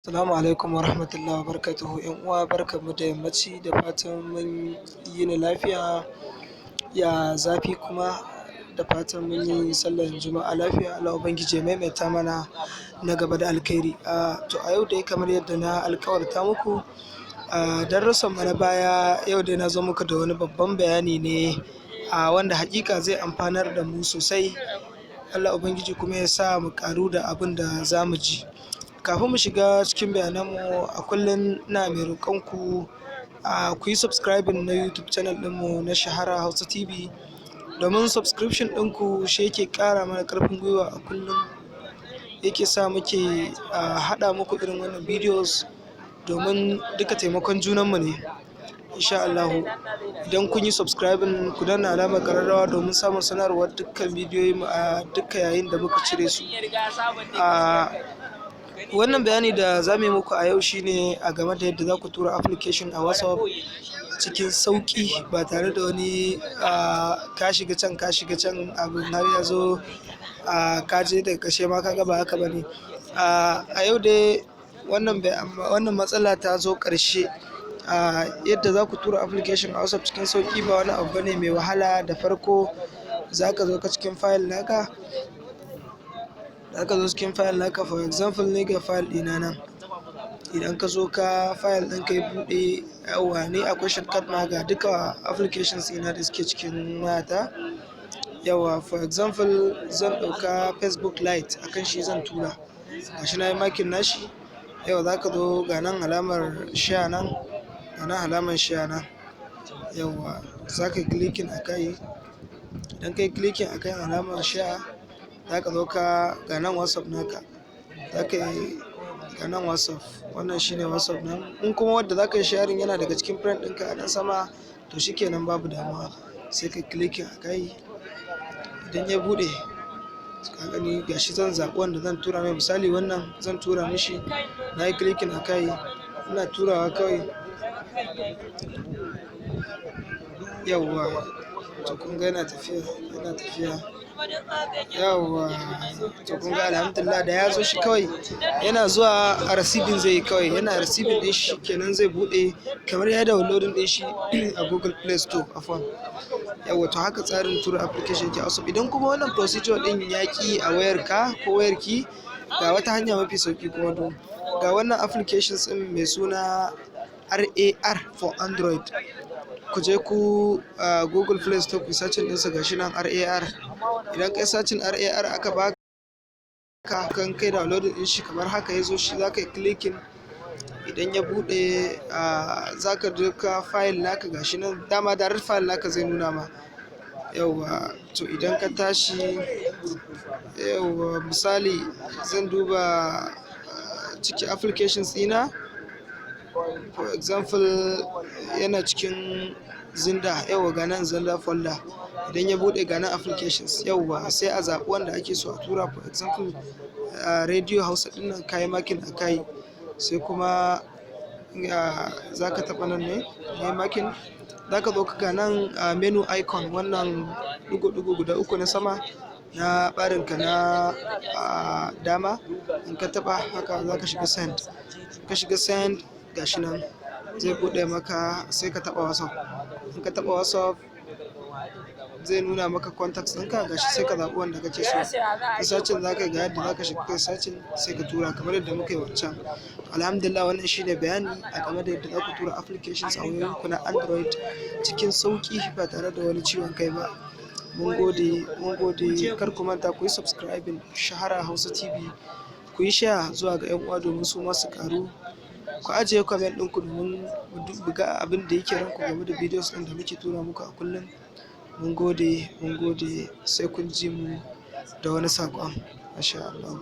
Assalamu alaikum wa rahmatullahi wa barakatuhu. ‘Yan uwa barkanmu da yammaci, da fatan mun yini lafiya, ya zafi kuma, da fatan mun yi sallar juma'a lafiya. Allah ubangiji ya maimaita mana na gaba da alkhairi. To a yau dai kamar yadda na alkawarta muku a darussanmu na baya, yau dai na zo muku da wani babban bayani ne wanda haƙiƙa zai amfanar da mu sosai. Allah ubangiji kuma ya sa mu ƙaru da abin da za mu ji. Kafin mu shiga cikin bayananmu, a kullum ina mai roƙonku ku yi subscribing na YouTube channel ɗinmu na Shahara Hausa TV, domin subscription ɗinku shi yake ƙara mana ƙarfin gwiwa a kullum, yake sa muke haɗa muku irin wannan videos, domin duka taimakon junanmu ne. Insha Allahu, idan kun yi subscribing ku danna alamar ƙararrawa domin samun sanarwar dukkan bidiyoyinmu a duka yayin da muka cire su. Wannan bayani da za mu yi muku a yau shine a game da yadda za ku tura application a WhatsApp cikin sauƙi, ba tare da wani ka shiga can abin har ya zo ka je daga ƙarshe ma ka ga ba haka ba ne. A yau dai wannan matsala ta zo ƙarshe. Yadda za ku tura application a WhatsApp cikin sauƙi ba wani abu bane mai wahala. Da farko za ka zo cikin file naka, for example ne ga file ɗina nan. Idan ka zo file ɗinka ya buɗe, yawwa ne akwai shortcut ma ga duka applications ɗina da suke cikin wayata. Yawwa, for example zan ɗauka Facebook Lite, akan shi zan tura. Gashi na yi makin nashi. Yau za ka zo ga nan alamar share nan, yawwa za ka yi clicking a kai. Idan ka yi clicking a kan alamar share, za ka zo ga nan WhatsApp naka, za ka yi ga nan WhatsApp. Wannan shine WhatsApp nan. In kuma wadda za ka yi sharing yana daga cikin friend ɗinka a nan sama, to shikenan babu damuwa, sai ka clicking a kai. Idan ya buɗe, ka gani gashi zan zaɓi wanda zan tura mai. Misali wannan zan tura mishi, na yi clicking a kai, ina turawa kawai. Yawwa, to kun ga yana tafiya. Yawwa, to kun ga alhamdulillah da ya zo shi kawai yana zuwa a receiving zai yi kawai, yana receiving ɗin shi kenan zai buɗe kamar ya downloading ɗin shi a Google Play Store a phone. Yawwa, to haka tsarin tura application yake a WhatsApp. Idan kuma wannan procedure ɗin ya ƙi a wayarka ko wayarki, ga wata hanya mafi sauƙi kuma to ga wannan applications ɗin mai suna RAR for Android. Ku je ku Google Play Store ku searching ɗinsa, gashi nan RAR. Idan kai searching RAR aka baka, kan kai downloading ɗin shi kamar haka ya zo shi, za ka yi clicking. Idan ya buɗe za ka duka file naka, gashi nan dama direct file naka zai nuna ma. Yawwa, to idan ka tashi, yawwa misali zan duba cikin applications ɗina, for example yana cikin Zinda. Yawwa ga nan Zinda folder. Idan ya buɗe ga nan applications, yawwa sai a zaɓi wanda ake so a tura. For example Radio Hausa ɗin nan, kayi makin a kai, sai kuma za ka taɓa nan ne, kayi makin. Za ka zo ga nan menu icon, wannan ɗigo-ɗigo guda uku na sama na ɓarinka na dama. In ka taɓa haka za ka shiga send. Ka shiga send, gashi nan zai buɗe maka, sai ka taɓa WhatsApp. In ka taɓa WhatsApp zai nuna maka contacts ɗinka, gashi sai ka zaɓi wanda kake so. Ka searching za ka yi ga yadda za ka shiga kai searching, sai ka tura kamar yadda muka yi wancan. Alhamdulillah, wannan shine bayani a game da yadda za ku tura applications a wayoyinku na Android cikin sauƙi ba tare da wani ciwon kai ba. Mun gode. Kar ku manta ku yi subscribing Shahara Hausa TV, ku yi share zuwa ga 'yan uwa domin su ma su ƙaru. Ku ajiye comment ɗinku domin mu ga abin da yake ranku game da videos ɗin da muke tura muku a kullum. Mun gode, sai kun ji mu da wani saƙon. Masha Allah.